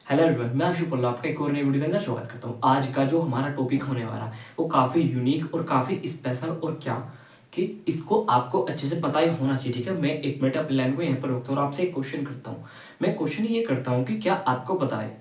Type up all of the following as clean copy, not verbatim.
Hello everyone, मैं आशु पल्लव आपका एक और नई वीडियो के अंदर स्वागत करता हूँ। आज का जो हमारा टॉपिक होने वाला है वो काफ़ी यूनिक और काफ़ी स्पेशल और क्या कि इसको आपको अच्छे से पता ही होना चाहिए। ठीक है, मैं 1 मिनट अपनी लाइन को यहाँ पर रोकता हूँ और आपसे एक क्वेश्चन करता हूँ। मैं क्वेश्चन ये करता हूँ कि क्या आपको पता है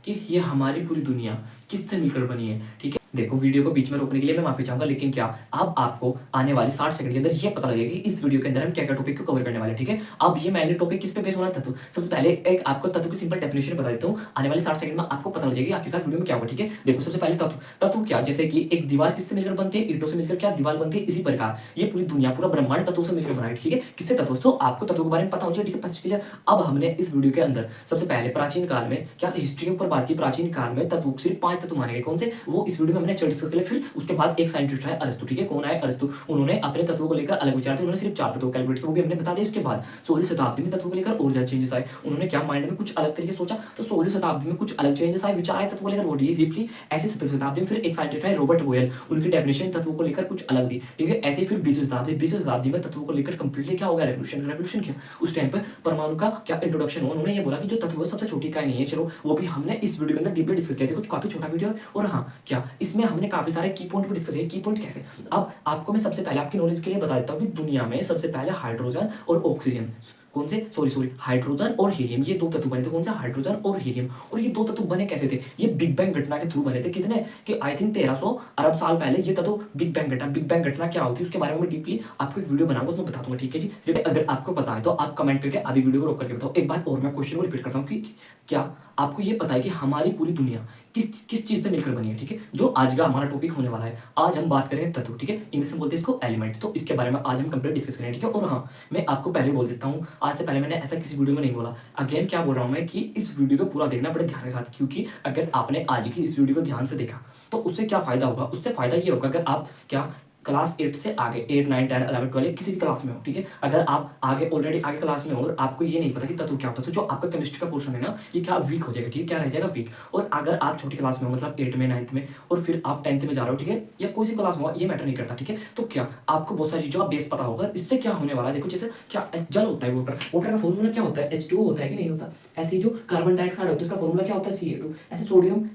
कि ये हमारी पूरी दुनिया किससे मिलकर बनी है। ठीक है, देखो वीडियो को बीच में रोकने के लिए मैं माफी चाहूंगा, लेकिन क्या अब आपको आने वाली 60 सेकंड के अंदर ये पता लगेगा कि इस वीडियो के अंदर हम क्या क्या टॉपिक को कवर करने वाले हैं। ठीक है, अब ये मैंने टॉपिक किस पे बेस होना तत्व। सबसे पहले एक आपको तत्व की सिंपल डेफिनेशन बता देता हूँ, आने वाली 60 सेकंड में आपको पता लग जाएगी आखिरकार वीडियो में क्या होगा। ठीक है, देखो सबसे पहले तत्व तत्व क्या, जैसे कि एक दीवार किससे मिलकर बनती है, ईंटों से मिलकर क्या दीवार बनती है, इसी प्रकार ये पूरी दुनिया पूरा ब्रह्मांड तत्वों से मिलकर बना है। ठीक है, किससे तत्व, तो आपको तत्वों के बारे में पता होना चाहिए। ठीक है, फर्स्ट क्लियर। अब हमने इस वीडियो के अंदर सबसे पहले प्राचीन काल में क्या हिस्ट्री के ऊपर बात की। प्राचीन काल में तत्व सिर्फ 5 तत्व माने गए, कौन से, वो इस वीडियो में हमने डिस्कस कर लिया। फिर उसके बाद एक साइंटिस्ट है अरस्तु। ठीक है, कौन है अरस्तु, उन्होंने अपने तत्वों को लेकर अलग विचार थे, उन्होंने सिर्फ 4 तत्व कैलकुलेट किए, वो भी हमने बता दिया। उसके बाद 16वीं शताब्दी में तत्वों को लेकर और ज्यादा चेंजेस आए, उन्होंने क्या माइंड में कुछ अलग तरीके से सोचा, तो 16वीं शताब्दी में कुछ अलग चेंजेस आए, विचार आए तत्वों को लेकर वो डीपली। ऐसे 17वीं शताब्दी में फिर एक साइंटिस्ट है रॉबर्ट बोयल, उनकी डेफिनेशन तत्वों को लेकर कुछ अलग दी। ठीक है, ऐसे ही फिर 20वीं शताब्दी में तत्वों को लेकर कंप्लीटली क्या हो गया, रेवोल्यूशन किया। उस टाइम पर परमाणु का क्या इंट्रोडक्शन हुआ, उन्होंने ये बोला कि जो तत्व है सबसे छोटी इकाई नहीं है। चलो वो भी हमने इस वीडियो के अंदर डीपली डिस्कस किया था, कुछ काफी छोटा वीडियो है। और हाँ क्या इसमें हमने काफी सारे की पॉइंट भी डिस्कस किए। की पॉइंट कैसे, अब आपको मैं सबसे पहले आपकी नॉलेज के लिए बता देता हूँ कि दुनिया में सबसे पहले हाइड्रोजन और ऑक्सीजन, कौन से, सॉरी हाइड्रोजन और हीलियम, ये 2 तत्व बने थे। कौन से, हाइड्रोजन और हीलियम। और ये 2 तत्व बने कैसे थे, ये बिग बैंग घटना के थ्रू बने थे। कितने कि आई थिंक 1300 अरब साल पहले ये तत्व बिग बैंग घटना। बिग बैंग घटना क्या होती है उसके बारे में डीपली आपको एक वीडियो बनाऊंगा, उसमें बता दूंगा। ठीक है जी, सिर्फ अगर आपको पता है तो आप कमेंट करके अभी वीडियो को रोक करके बताओ। एक बार और मैं क्वेश्चन को रिपीट करता हूँ कि क्या आपको ये पता है कि हमारी पूरी दुनिया किस किस चीज से मिलकर बनी है। ठीक है, जो आज का हमारा टॉपिक होने वाला है, आज हम बात करेंगे तत्व। ठीक है, इंग्लिश में बोलते हैं इसको एलिमेंट, तो इसके बारे में आज हम कंप्लीट डिस्कस करेंगे। ठीक है, और हाँ मैं आपको पहले बोल देता हूँ, आज से पहले मैंने ऐसा किसी वीडियो में नहीं बोला। अगेन क्या बोल रहा हूँ मैं कि इस वीडियो को पूरा देखना बड़े ध्यान के साथ, क्योंकि अगर आपने आज की इस वीडियो को ध्यान से देखा तो उससे क्या फायदा होगा, उससे फायदा ये होगा अगर आप क्या क्लास 8 से आगे 8 9 10 11 12 किसी भी क्लास में हो। ठीक है, अगर आप आगे ऑलरेडी आगे क्लास में हो और आपको ये नहीं पता कि तत्व क्या होता है, तो जो आपका केमिस्ट्री का पोर्शन है ना ये क्या वीक हो जाएगा। ठीक है, क्या रह जाएगा, वीक। और अगर आप छोटी क्लास में हो, मतलब 8 में 9th में और फिर आप 10th में जा रहे हो, ठीक है, या कोई सी क्लास में हो, ये मैटर नहीं करता। ठीक है, तो क्या आपको बहुत सारी चीजों का बेस पता होगा। इससे क्या होने वाला है, देखो जैसे क्या जल होता है, वाटर, वाटर का फॉर्मूला क्या होता है, H2O होता है कि नहीं होता। ऐसे ही जो कार्बन डाइऑक्साइड होता है उसका फॉर्मूला क्या होता है, Ca2। ऐसे सोडियम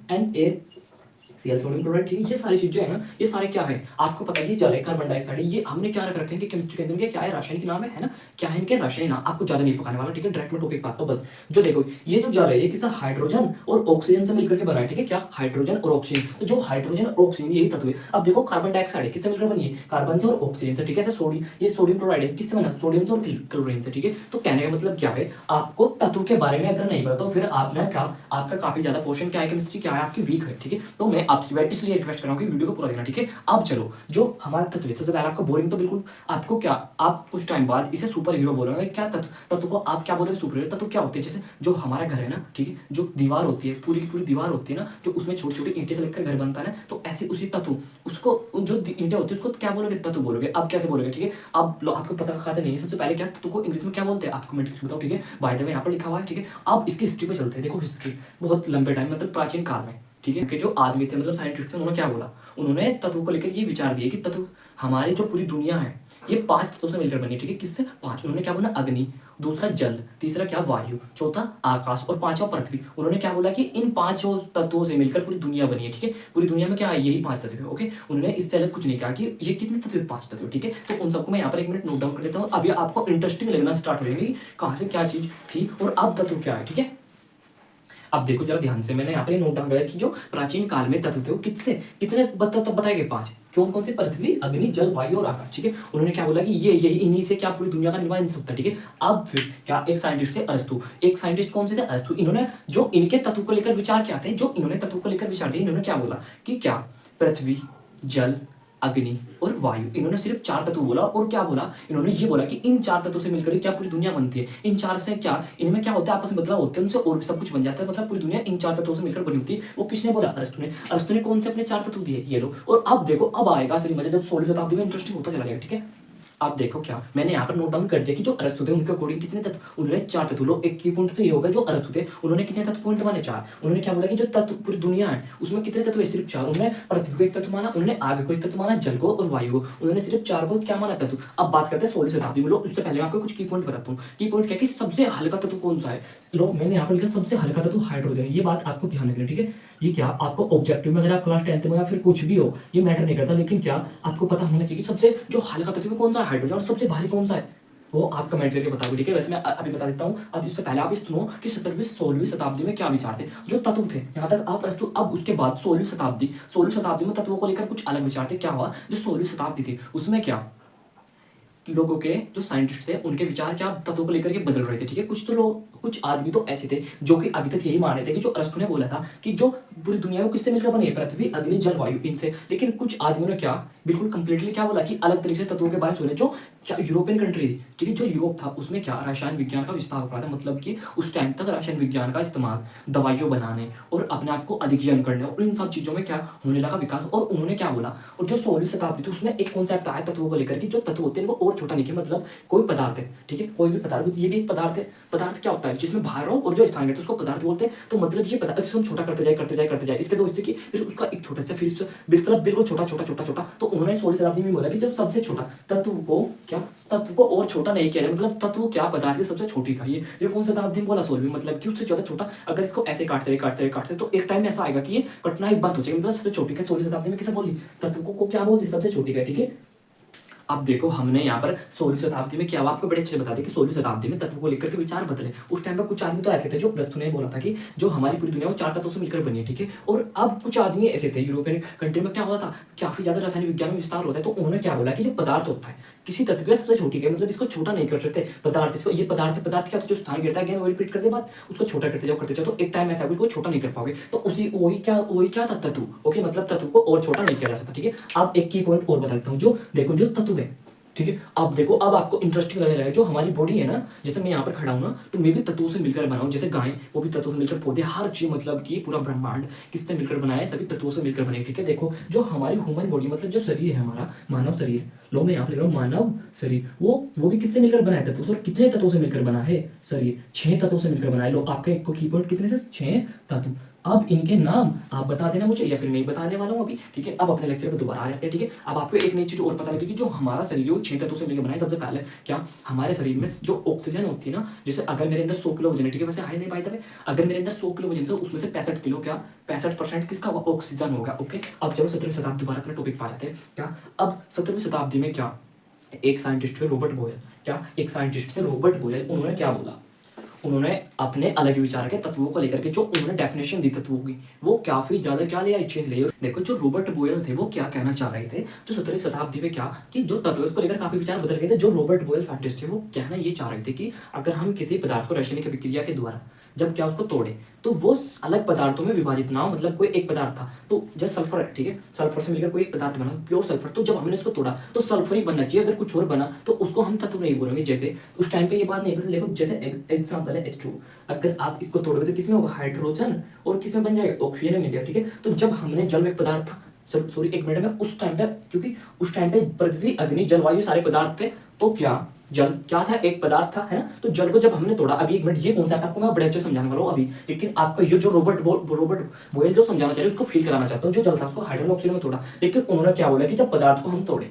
Cl, सोडियम क्लोराइड। ठीक है, ये सारी चीजें है ना, ये सारे क्या है आपको पता है, ये जल है, कार्बन डाइऑक्साइड है। ये हमने क्या रख रखे हैं कि केमिस्ट्री के अंदर क्या है, रासायनिक नाम है ना, क्या है इनके रासायनिक नाम। आपको ज्यादा नहीं पकाने वाला। ठीक है, डायरेक्ट में टॉपिक बात तो बस जो देखो ये जो जल है ये किसा हाइड्रोजन और ऑक्सीजन से मिलकर के बना है। ठीक है, क्या हाइड्रोजन और ऑक्सीजन, तो जो हाइड्रोजन और ऑक्सीजन यही तत्व है। अब देखो कार्बन डाइऑक्साइड है किससे मिलकर बनी है, कार्बन से और ऑक्सीजन से। ठीक है, सोडियम, ये सोडियम क्लोराइड है किससे बना, सोडियम से और क्लोरीन से। ठीक है, तो कहने का मतलब क्या है, आपको तत्व के बारे में अगर नहीं पता तो फिर आपने क्या, आपका काफी ज्यादा पोर्शन क्या है, केमिस्ट्री क्या है आपकी वीक है। ठीक है, तो मैं आपसे इसलिए रिक्वेस्ट कर रहा हूँ कि वीडियो को पूरा देखना। ठीक है, अब चलो जो हमारा तत्व है, सबसे पहले आपको बोरिंग तो बिल्कुल, आपको क्या, आप कुछ टाइम बाद इसे सुपर हीरो बोलोगे। क्या तत्व, तत्व को आप क्या बोलोगे, सुपर हीरो। तत्व क्या होते हैं, जैसे जो हमारा घर है ना, ठीक है, जो दीवार होती है, पूरी पूरी दीवार होती है ना, जो उसमें छोटी छोटी ईंटें से लेकर घर बनता है ना, तो ऐसे उसी तत्व, उसको जो ईंटें होती है उसको क्या बोलोगे, तत्व बोलोगे। अब कैसे बोलोगे, ठीक है, अब आपको पता खाते नहीं है। सबसे पहले क्या तत्व को इंग्लिश में क्या बोलते हैं, आप कमेंट करके बताओ। ठीक है, बाय द वे यहाँ पर लिखा हुआ है। ठीक है, अब इसकी हिस्ट्री पे चलते हैं। देखो हिस्ट्री बहुत लंबे टाइम, मतलब प्राचीन काल में, ठीक है, कि जो आदमी थे मतलब साइंटिस्ट थे, उन्होंने क्या बोला, उन्होंने तत्व को लेकर ये विचार दिए कि तत्व, हमारी जो पूरी दुनिया है ये 5 तत्वों से मिलकर बनी है। ठीक है, किससे, 5। उन्होंने क्या बोला, अग्नि, दूसरा जल, तीसरा क्या, वायु, चौथा आकाश और 5वां पृथ्वी। उन्होंने क्या बोला कि इन 5 तत्वों से मिलकर पूरी दुनिया बनी है। ठीक है, पूरी दुनिया में क्या है, यही 5 तत्व है। ओके, उन्होंने इससे अलग कुछ नहीं कहा कि ये कितने तत्व है, 5 तत्व। ठीक है, तो उन सबको मैं यहाँ पर 1 मिनट नोट डाउन कर लेता हूँ। अभी आपको इंटरेस्टिंग लगना स्टार्ट हो जाएगी कहाँ से क्या चीज थी और अब तत्व क्या है। ठीक है, अब देखो जरा ध्यान से, मैंने यहाँ पर नोट डाउन किया कि जो प्राचीन काल में तत्व थे वो कितने कितने तब बताए गए, 5। कौन कौन से, पृथ्वी, अग्नि, जल, वायु और आकाश। ठीक है, उन्होंने क्या बोला कि ये यही इन्हीं से क्या पूरी दुनिया का निर्माण हो सकता है। ठीक है, अब फिर क्या, एक साइंटिस्ट थे अरस्तु। एक साइंटिस्ट कौन से थे, अरस्तु। इन्होंने जो इनके तत्व को लेकर विचार क्या थे, जो इन्होंने तत्व को लेकर विचार दिए, इन्होंने क्या बोला कि क्या पृथ्वी, जल, अग्नि और वायु, इन्होंने सिर्फ 4 तत्व बोला। और क्या बोला, इन्होंने ये बोला कि इन 4 तत्वों से मिलकर क्या पूरी दुनिया बनती है। इन 4 से क्या, इनमें क्या होता है, आपस में बदलाव होते हैं, उनसे और भी सब कुछ बन जाता है, मतलब पूरी दुनिया इन 4 तत्वों से मिलकर बनी होती है। वो किसने बोला, अरस्तु ने। अरस्तु ने कौन से अपने 4 तत्व दिए, ये लो। और अब देखो, अब आएगा असली मजा, जब 16वीं शताब्दी में इंटरेस्टिंग होता चला जाएगा। ठीक है, आप देखो क्या, मैंने यहाँ पर नोट डाउन कर दिया कि जो अरस्तु थे उनके अकॉर्डिंग कितने तत्व, उन्होंने 4 तत्व लो। एक की पॉइंट तो ये होगा, जो अरस्तु थे उन्होंने कितने तत्व पॉइंट माने, 4। उन्होंने क्या बोला कि जो तत्व पूरी दुनिया है उसमें कितने तत्व है, सिर्फ 4। उन्होंने पृथ्वी को एक तत्व माना, उन्होंने आग को एक तत्व माना, जल को और वायु को, उन्होंने सिर्फ 4 को क्या माना, तत्व। अब बात करते हैं 16वीं शताब्दी में। लो उससे पहले मैं आपको कुछ की पॉइंट बताता हूँ। की पॉइंट क्या कि सबसे हल्का तत्व कौन सा है, लो मैंने यहाँ पर लिखा सबसे हल्का तत्व हाइड्रोजन, ये बात आपको ध्यान रखनी है, ठीक है। ये क्या आपको ऑब्जेक्टिव में, अगर आप क्लास 10th में या फिर कुछ भी हो, ये मैटर नहीं करता, लेकिन क्या आपको पता होना चाहिए कि सबसे जो हल्का तत्व है कौन सा है, हाइड्रोजन, और सबसे भारी कौन सा है, वो आप कमेंट करके बताओगे, ठीक है। वैसे मैं अभी बता देता हूँ, अब इससे पहले आप इस सुनो कि 17वीं 16वीं शताब्दी में क्या विचार थे, जो तत्व थे यहाँ तक आप प्रस्तुत। अब उसके बाद 16वीं शताब्दी में तत्वों को लेकर कुछ अलग विचार थे। क्या हुआ, जो 16वीं शताब्दी थी उसमें क्या लोगों के जो साइंटिस्ट थे उनके विचार क्या तत्वों को लेकर के बदल रहे थे, ठीक है। कुछ तो लोग, कुछ आदमी तो ऐसे थे जो कि अभी तक यही मान रहे थे कि जो अरस्तु ने बोला था कि जो पूरी दुनिया है वो किससे मिलकर बनी है, पृथ्वी अग्नि जल वायु इनसे। लेकिन कुछ आदमियों ने क्या बिल्कुल कंप्लीटली क्या बोला कि अलग तरीके से तत्वों के बारे में सुने, जो क्या यूरोपियन कंट्री थी, ठीक है। जो यूरोप था उसमें क्या रसायन विज्ञान का विस्तार हो रहा था, मतलब कि उस टाइम तक रसायन विज्ञान का इस्तेमाल दवाइयों बनाने और अपने आप को अधिक जन करने और इन सब चीजों में क्या होने लगा विकास। और उन्होंने क्या बोला, और जो 16वीं शताब्दी थी उसमें एक कॉन्सेप्ट आया तत्वों को लेकर कि जो तत्व होते हैं वो और छोटा नहीं किया, मतलब कोई पदार्थ है, ठीक है, कोई भी पदार्थ, ये भी एक पदार्थ है। पदार्थ क्या होता है, जिसमें भार हो और जो स्थान है तो उसको पदार्थ बोलते हैं। तो मतलब ये पदार्थ इसको हम छोटा करते जाए करते जाए करते जाए, इसके दो हिस्से की, फिर उसका एक छोटा सा, फिर बिल्कुल छोटा छोटा छोटा छोटा। तो उन्होंने 16वीं शताब्दी में बोला कि जब सबसे छोटा तत्व को क्या, तत्व को और छोटा नहीं किया जाए, मतलब तत्व क्या पदार्थ की सबसे छोटी का ये कौन सा शताब्दी में बोला, 16वीं, मतलब कि उससे ज्यादा छोटा। अगर इसको ऐसे काटते तो एक टाइम ऐसा आएगा कि ये कटना ही बंद हो जाएगा, मतलब सबसे छोटी का 16वीं शताब्दी में किसे बोली, तत्व को क्या बोलती, सबसे छोटी का, ठीक है। अब देखो हमने यहाँ पर 16वीं शताब्दी में क्या हुआ, आपको बड़े अच्छे से बता दें कि 16वीं शताब्दी में तत्व को लेकर के विचार बदले। उस टाइम पर कुछ आदमी तो ऐसे थे जो अरस्तु ने बोला था कि जो हमारी पूरी दुनिया वो 4 तत्वों से मिलकर बनी है, ठीक है। और अब कुछ आदमी ऐसे थे, यूरोपियन कंट्री में क्या हुआ था, काफी ज्यादा रासायनिक विज्ञान में विस्तार होता है, तो उन्होंने क्या बोला कि जो पदार्थ होता है किसी तत्व का सबसे छोटी है, मतलब इसको छोटा नहीं कर सकते पदार्थ, इसको ये पदार्थ क्या होता है, जो स्थान गिरता है वो रिपीट करते बाद उसको छोटा करते जाओ, तो एक टाइम ऐसा कोई छोटा नहीं कर पाओगे। तो उसी वही क्या था, तत्व, ओके, मतलब तत्व को और छोटा नहीं किया जा सकता, ठीक है। अब एक की पॉइंट और बताता हूँ, जो देखो जो तत्व है, ठीक है। अब देखो, अब आपको इंटरेस्टिंग लगने लगा, जो हमारी बॉडी है ना, जैसे मैं यहाँ पर खड़ा हूँ ना, तो मैं भी तत्वों से मिलकर बना हूँ, जैसे गाय वो भी तत्वों से मिलकर, पौधे, हर चीज, मतलब कि पूरा ब्रह्मांड किससे मिलकर बना है, सभी तत्वों से मिलकर बने, ठीक है। देखो जो हमारी ह्यूमन बॉडी, मतलब जो शरीर है हमारा मानव शरीर, लो मैं यहाँ पर लिख रहा हूँ मानव शरीर, वो भी किससे मिलकर बना है, तत्वों से। और कितने तत्वों से मिलकर बना है शरीर, 6 तत्वों से मिलकर बना है। लो आपका एक की पॉइंट कितने से, 6 तत्व। अब इनके नाम आप बता देना मुझे, या फिर मैं बताने वाला हूँ अभी, ठीक है। अब अपने लेक्चर पर दोबारा आ जाते हैं, ठीक है। अब आपको एक नई चीज और पता लगेगी, जो हमारा शरीर है वो 6 तत्वों से मिलकर बना है। सबसे पहले क्या, हमारे शरीर में जो ऑक्सीजन होती है ना, जैसे अगर मेरे अंदर 100 किलो वजन है, ठीक है, वैसे हाई नहीं बाय द वे, अगर मेरे अंदर 100 किलो वजन है तो उसमें से 65 किलो क्या, 65% किसका होगा, ऑक्सीजन होगा, ओके। अब चलो 17वीं शताब्दी दोबारा अपने टॉपिक पर आ जाते हैं। क्या, अब 17वीं शताब्दी में क्या, एक साइंटिस्ट थे रॉबर्ट बॉयल, क्या एक साइंटिस्ट थे रॉबर्ट बॉयल, उन्होंने क्या बोला, उन्होंने अपने अलग विचार के तत्वों को लेकर के जो उन्होंने डेफिनेशन दी तत्वों की, वो काफी ज्यादा क्या ले आई, चेंज ले आई। देखो जो रॉबर्ट बॉयल थे वो क्या कहना चाह रहे थे, जो 17वीं शताब्दी में क्या कि जो तत्व उसको लेकर काफी विचार बदल गए थे। जो रॉबर्ट बॉयल साइंटिस्ट थे वो कहना ये चाह रहे थे कि अगर हम किसी पदार्थ को रासायनिक अभिक्रिया के द्वारा जब क्या उसको तोड़े तो वो अलग पदार्थों में विभाजित ना हो, मतलब कोई एक पदार्थ था तो जैसे सल्फर है, ठीक है, सल्फर से मिलकर कोई एक पदार्थ बना प्योर सल्फर, तो जब हमने इसको तोड़ा तो सल्फर ही बनना चाहिए, अगर कुछ और बना तो उसको हम तत्व नहीं बोलेंगे। जैसे उस टाइम पे ये बात नहीं पता, देखो जैसे एग्जांपल है H2, अगर आप इसको तोड़ोगे तो किसमें होगा, हाइड्रोजन, और किसमें बन जाएगा, ऑक्सीजन में मिल जाएगा, ठीक है। तो जब हमने जल में एक पदार्थ था, सॉरी एक मिनट में, उस टाइम पे, क्योंकि उस टाइम पे पृथ्वी अग्नि जलवायु सारे पदार्थ थे, तो क्या जल क्या था, एक पदार्थ था, है ना। तो जल को जब हमने तोड़ा, अभी एक मिनट, ये कॉन्सेप्ट आपको मैं बड़े अच्छे समझाने वाला हूँ अभी, लेकिन आपका ये जो रॉबर्ट बॉयल जो समझाना चाह रहे उसको फील कराना चाहता हूँ। जो जल था उसको हाइड्रोजन ऑक्सीजन में तोड़ा, लेकिन उन्होंने क्या बोला कि जब पदार्थ को हम तोड़े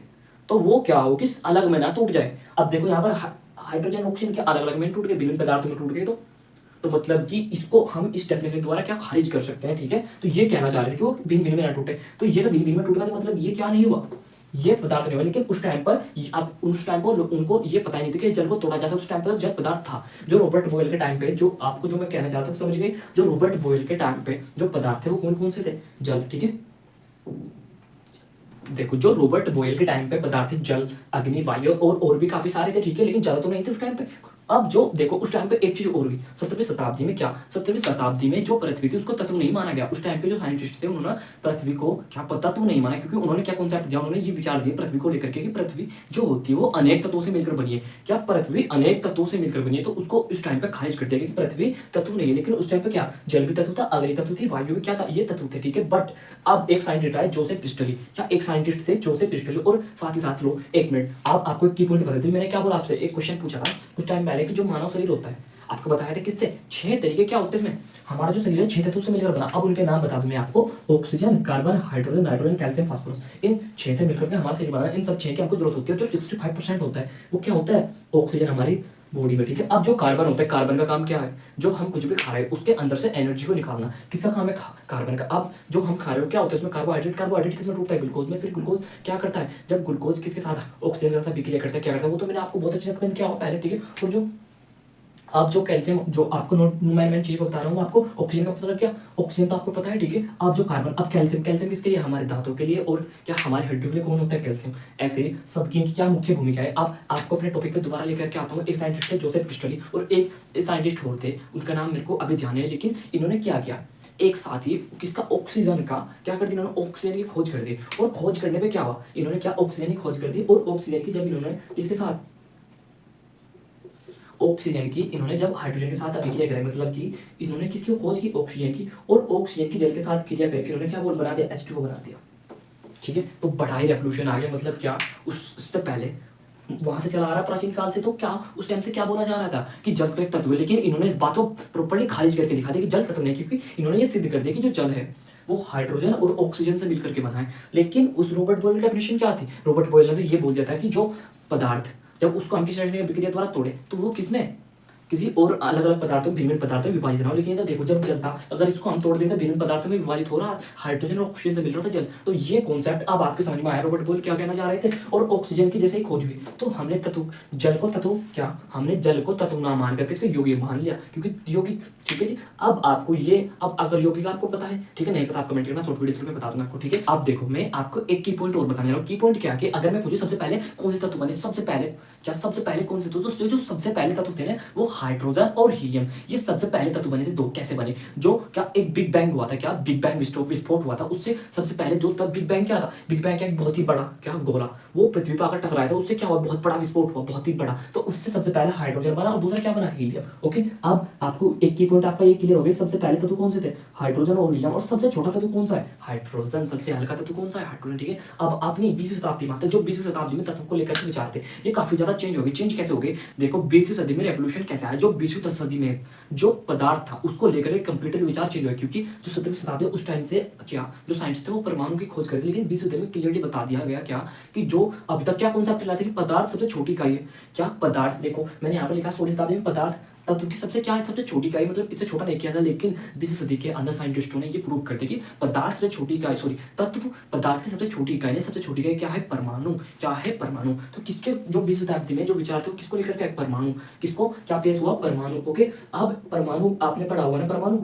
तो वो क्या हो कि अलग में ना टूट जाए। अब देखो यहाँ पर हाइड्रोजन ऑक्सीजन के अलग अलग में टूट गए, विभिन्न पदार्थों में टूट गए, तो मतलब कि इसको हम इस डेफिनेशन द्वारा क्या खारिज कर सकते हैं, ठीक है। तो ये कहना चाह रहे थे कि वो भिन्न भिन्न में ना टूटे, तो ये तो भिन्न भिन्न में टूट गया, तो मतलब ये क्या नहीं हुआ, ये पदार्थ नहीं हुआ। लेकिन उस टाइम पर अब उस टाइम पर उनको ये पता ही नहीं था कि जल को तोड़ा जा सकता, उस टाइम पर जल पदार्थ था। जो रॉबर्ट बॉयल के टाइम पे, जो आपको जो मैं कहना चाहता हूँ समझ गए, जो रॉबर्ट बॉयल के टाइम पे जो पदार्थ थे वो कौन कौन से थे, जल, ठीक है। देखो जो रॉबर्ट बॉयल के टाइम पे पदार्थ थे जल, अग्नि, वायु और भी काफी सारे थे, ठीक है, लेकिन ज्यादा तो नहीं थे उस टाइम पे। अब जो देखो उस टाइम पे एक चीज और हुई, 17वीं शताब्दी में क्या, 17वीं शताब्दी में जो पृथ्वी थी उसको तत्व नहीं माना गया। उस टाइम पे जो साइंटिस्ट थे उन्होंने पृथ्वी को क्या तत्व नहीं माना, क्योंकि उन्होंने क्या कॉन्सेप्ट दिया, उन्होंने ये विचार दिया पृथ्वी को लेकर के कि पृथ्वी जो होती है वो अनेक तत्वों से मिलकर बनी है। क्या पृथ्वी अनेक तत्वों से मिलकर बनी है, तो उसको इस टाइम पे खारिज कर दिया कि पृथ्वी तत्व नहीं है। लेकिन उस टाइम पे क्या जल भी तत्व था, अग्नि तत्व थी, वायु भी क्या था, ये तत्व थे, ठीक है। बट अब एक साइंटिस्ट आए जोसेफ प्रिस्टली, क्या एक साइंटिस्ट थे जोसेफ प्रिस्टली, और साथ ही साथ लो एक मिनट, आप आपको एक की पॉइंट बता दें। मैंने क्या बोला आपसे, एक क्वेश्चन पूछा था कुछ टाइम पहले कि जो मानव शरीर होता है, आपको बताया था किससे, 6 तरीके क्या होते हैं इसमें, हमारा जो शरीर है 6 तत्वों से मिलकर बना। अब उनके नाम बता दूं मैं आपको, oxygen, carbon, hydrogen, nitrogen, calcium, phosphorus, इन 6 से मिलकर के हमारा शरीर बना है। इन सब 6 की हमको जरूरत होती है। जो 65% होता है वो क्या होता है, ऑक्सीजन हमारी बॉडी में, ठीक है। अब जो कार्बन होता है, कार्बन का काम क्या है, जो हम कुछ भी खा रहे हैं उसके अंदर से एनर्जी को निकालना, किसका काम है, कार्बन का। अब जो हम खा रहे हो क्या होता है उसमें, कार्बोहाइड्रेट, कार्बोहाइड्रेट किसमें टूटता है, ग्लूकोज में। फिर ग्लूकोज क्या करता है, जब ग्लूकोज किसके साथ, ऑक्सीजन के साथ विक्रिया करता है, क्या करता है वो तो मैंने आपको बहुत अच्छे से एक्सप्लेन किया हुआ पहले, ठीक है। और जो अब जो कैल्शियम, जो आपको मैं चीज बता रहा हूँ आपको, ऑक्सीजन का मतलब क्या, ऑक्सीजन तो आपको पता है, ठीक है। अब जो कार्बन, अब कैल्शियम, कैल्शियम किसके लिए, हमारे दांतों के लिए, और क्या हमारी हड्डियों के लिए कौन होता है, कैल्शियम। ऐसे सबकी इनकी क्या मुख्य भूमिका है। अब आपको अपने टॉपिक पे दोबारा लेकर के आता हूँ। एक साइंटिस्ट थे जोसेफ प्रिस्टली, और एक साइंटिस्ट और थे, उनका नाम मेरे को अभी ध्यान है, लेकिन इन्होंने क्या किया, एक साथ ही किसका, ऑक्सीजन का क्या कर दिया इन्होंने, ऑक्सीजन की खोज कर दी। और खोज करने पे क्या हुआ, इन्होंने क्या, ऑक्सीजन की खोज कर दी, और ऑक्सीजन की जब इन्होंने किसके साथ, ऑक्सीजन की इन्होंने जब हाइड्रोजन के साथ अभिक्रिया करी, मतलब कि इन्होंने किसकी खोज की, ऑक्सीजन की, और ऑक्सीजन की जल के साथ क्रिया करके इन्होंने क्या बोल बना दिया, H2O बना दिया, ठीक है। तो बड़ा ही रेवोल्यूशन आ गया, मतलब क्या, उससे पहले वहां से चला आ रहा प्राचीन काल से, तो क्या उस टाइम से क्या बोला जा रहा था कि जल तो एक तत्व है, लेकिन इन्होंने इस बात को प्रॉपर्ली खारिज करके दिखा दिया कि जल तत्व नहीं, क्योंकि इन्होंने ये सिद्ध कर दिया कि जो जल है वो हाइड्रोजन और ऑक्सीजन से मिलकर के बना है। लेकिन उस रॉबर्ट बॉयल की डेफिनेशन क्या थी, रॉबर्ट बॉयल ने तो ये बोल दिया था कि जो पदार्थ, जब उसको हम किसी रासायनिक अभिक्रिया द्वारा तोड़े तो वो किसमें, किसी और अलग अलग पदार्थों, भिन्न पदार्थों में विभाजित ना हो। लेकिन तो देखो जब जल था, अगर इसको हम तोड़ देंगे भिन्न पदार्थों में विभाजित हो रहा, हाइड्रोजन और ऑक्सीजन से मिल रहा था जल। तो ये कॉन्सेप्ट अब आपके समझ में आया, रॉबर्ट बॉयल क्या कहना चाह रहे थे। और ऑक्सीजन की जैसे ही खोज हुई तो हमने तत्व, जल को तत्व क्या, हमने जल को तत्व ना मान करके इसको यौगिक मान लिया, क्योंकि यौगिक, ठीक है जी। अब आपको ये, अब अगर यौगिक आपको पता है, ठीक है, नहीं पता आप कमेंट करना, शॉर्ट वीडियो थ्रू में बता दूंगा आपको, ठीक है। अब देखो मैं आपको एक की पॉइंट और बताने जा रहा हूँ। की पॉइंट क्या है कि अगर मैं पूछूं सबसे पहले कौन से तत्व बने, सबसे पहले क्या, सबसे पहले कौन से, तो जो सबसे पहले तत्व थे ना वो हाइड्रोजन और हीलियम, ये सबसे पहले तत्व बने थे। दो कैसे बने, जो क्या एक बिग बैंग हुआ था, क्या बिग बैंग विस्फोट हुआ था, उससे सबसे पहले जो तब बिग बैंग क्या था, बिग बैंग क्या एक बहुत ही बड़ा क्या गोला, वो पृथ्वी पर आकर टकराया था, उससे क्या हुआ, बहुत बड़ा विस्फोट हुआ, बहुत ही बड़ा। तो उससे सबसे पहले हाइड्रोजन बना और दूसरा क्या बना, हीलियम। ओके, अब आपको एक की पॉइंट आपका ये क्लियर हो गया, सबसे पहले तत्व कौन से थे, हाइड्रोजन और हीलियम। और सबसे छोटा तत्व कौन सा है, हाइड्रोजन। सबसे हल्का तत्व कौन सा है, हाइड्रोजन, ठीक है। अब आपने 20वीं शताब्दी में, जो 20वीं शताब्दी में तत्व को लेकर के विचार थे, ये काफी ज्यादा चेंज हो गए। चेंज कैसे हो गए, देखो 20वीं सदी में रेवोल्यूशन कैसे आया, जो 20वीं सदी में जो पदार्थ था उसको लेकर कंप्लीटली विचार चेंज हुआ, क्योंकि जो 17वीं शताब्दी उस टाइम से क्या, जो साइंटिस्ट थे वो परमाणु की खोज करते, लेकिन 20वीं सदी में क्लियरली बता दिया गया क्या, कि जो अभी तक क्या कॉन्सेप्ट चला था कि पदार्थ सबसे छोटी इकाई है। क्या पदार्थ, देखो मैंने यहाँ पर लिखा 16वीं शताब्दी में पदार्थ तत्व की सबसे क्या है, सबसे छोटी इकाई, मतलब इससे छोटा नहीं किया था। लेकिन 20वीं सदी के अंदर साइंटिस्टों ने ये प्रूव कर दिया कि पदार्थ सबसे छोटी इकाई, सॉरी तत्व पदार्थ की सबसे छोटी इकाई नहीं, सबसे छोटी इकाई क्या है, परमाणु। क्या है, परमाणु। तो किसके, जो 20वीं शताब्दी में जो विचार थे किसको लेकर के, परमाणु। किसको क्या पेश हुआ, परमाणु। ओके, अब परमाणु आपने पढ़ा हुआ ना, परमाणु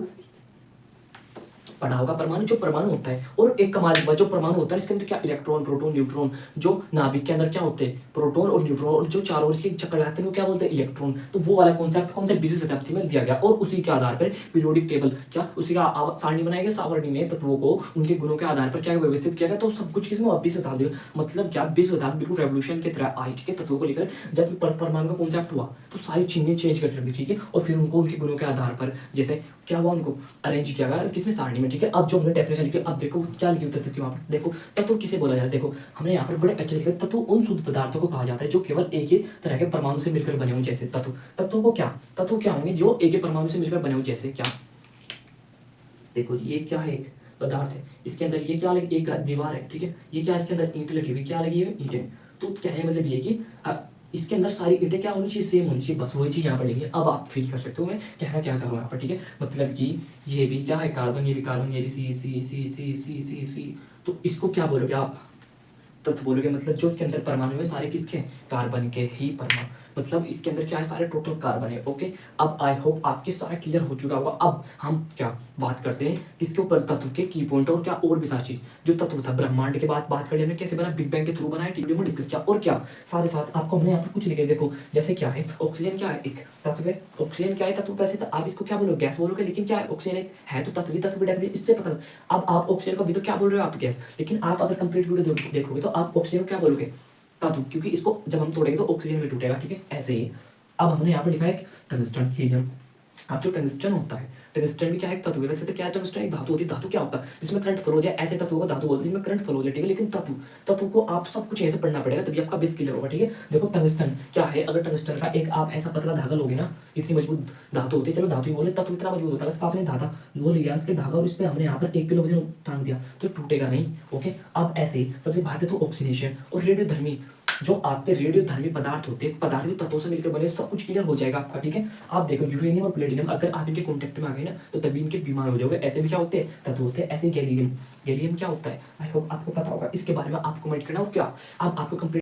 पढ़ा होगा। परमाणु, जो परमाणु होता है, और एक कमाल की बात, जो परमाणु होता है इसके अंदर क्या, इलेक्ट्रॉन, प्रोटॉन, न्यूट्रॉन, जो नाभिक के अंदर क्या होते हैं, प्रोटॉन और न्यूट्रॉन, और जो चारों ओर इसके चक्कर लगाते हैं वो क्या बोलते हैं, इलेक्ट्रॉन। तो वो वाला कॉन्सेप्ट 20वीं शताब्दी में दिया गया, और उसी के आधार पर पीरियोडिक टेबल, क्या उसी का सारणी बनाई गई, सारणी में तत्वों को उनके गुणों के आधार पर क्या व्यवस्थित किया गया। तो सब कुछ किसमें, 20वीं शताब्दी, मतलब क्या 20वीं शताब्दी बिल्कुल रेवोल्यूशन की तरह आई, ठीक है। तत्वों को लेकर जब परमाणु का कॉन्सेप्ट हुआ तो सारी चीजें चेंज कर दी, ठीक है। और फिर उनको उनके गुणों के आधार पर जैसे क्या हुआ, उनको अरेंज किया गया किसमें, सारणी में, ठीक है। अब जो हमने डेफिनेशन लिखी, अब देखो क्या लिखी तत्व की, वहां पर देखो तत्व किसे बोला जाता है, देखो हमने यहाँ पर बड़े अच्छे लिखे, तत्व उन शुद्ध पदार्थों को कहा जाता है जो केवल एक ही तरह के परमाणु से मिलकर बने हों, जैसे तत्व। तत्वों को क्या, तत्व क्या होंगे, जो एक ही परमाणु से मिलकर बने हों, जैसे क्या, देखो ये क्या है, एक पदार्थ है, इसके अंदर ये क्या लगी, एक दीवार है, ठीक है। ये क्या, इसके अंदर ईंट लगी हुई, क्या लगी है, ईंटें। तो कहने मतलब ये कि इसके अंदर सारी ईंटें क्या होनी चाहिए, सेम होनी चाहिए, बस वही चीज यहाँ पर लिखी है। अब आप फील कर सकते हो मैं कहना क्या चाह रहा हूँ यहाँ पर, ठीक है। मतलब कि ये भी क्या है, कार्बन, ये भी कार्बन, ये भी सी सी सी सी सी सी सी। तो इसको क्या बोलोगे आप, तत्व बोलोगे, मतलब जो इसके अंदर परमाणु है सारे किसके, कार्बन के ही परमाणु, मतलब इसके अंदर क्या है, सारे टोटल कार्बन है। ओके, अब आई होप आपके सारा क्लियर हो चुका होगा। अब हम क्या बात करते हैं किसके ऊपर, तत्व के की पॉइंट, और क्या और भी सारी चीज। जो तत्व था ब्रह्मांड के बाद बात कर लिया हमने, कैसे बना, बिग बैंग के थ्रू बनाया, टीवी में डिस्कस किया, और क्या सारे साथ आपको हमने यहाँ पर कुछ लिखे, देखो जैसे क्या है, ऑक्सीजन क्या है, एक तत्व है। ऑक्सीजन क्या है, तत्व। वैसे तो आप इसको क्या बोलोगे, गैस बोलोगे, लेकिन क्या है, ऑक्सीजन एक है तो तत्व, तत्व डेफिनेशन इससे पता। अब आप ऑक्सीजन को भी तो क्या बोल रहे हो आप, गैस, लेकिन आप अगर कंप्लीट वीडियो देखोगे तो आप ऑक्सीजन को क्या बोलोगे, तत्व, क्योंकि इसको जब हम तोड़ेंगे तो ऑक्सीजन में टूटेगा, ठीक है। ऐसे ही अब हमने यहाँ पर लिखा है टंगस्टन, हीलियम। अब जो टंगस्टन होता है, टंगस्टन भी क्या है, तत्व है। वैसे तो क्या है, टंगस्टन एक धातु होती है। धातु क्या होता है, जिसमें करंट फ्लो हो जाए, ऐसे तत्व को धातु बोलते हैं जिसमें करंट फ्लो हो जाए, ठीक है। लेकिन तत्व, तत्व को आप सब कुछ ऐसे पढ़ना पड़ेगा तभी आपका बेस क्लियर होगा, ठीक है। देखो टंगस्टन क्या है, अगर टंगस्टन का एक आप ऐसा पतला धागा लोगे ना, इतनी मजबूत धातु होती है, चलो धातु ही बोले, तत्व इतना मजबूत होता है, बस आपने धागा वो लिया उसके धागा, और इस पे हमने यहाँ पर 1 किलो वजन टांग दिया तो टूटेगा नहीं। ओके, अब ऐसे सबसे बात है तो ऑक्सीडेशन और रेडियोधर्मी जो आपके रेडियोधर्मी पदार्थ होते हैं, पदार्थ भी तत्वों से मिलकर बने, सब कुछ क्लियर हो जाएगा आपका, ठीक है। आप देखो यूरेनियम और प्लेटिनम अगर आप इनके कॉन्टेक्ट में आ गए ना, तो तभी इनके बीमार हो जाओगे। ऐसे भी क्या होते हैं, तत्व होते हैं, ऐसे गैलियम, गैलियम क्या होता है, आई होप आपको पता होगा। इसके बारे में आप कमेंट करना, और क्या आप आपको कंप्लीट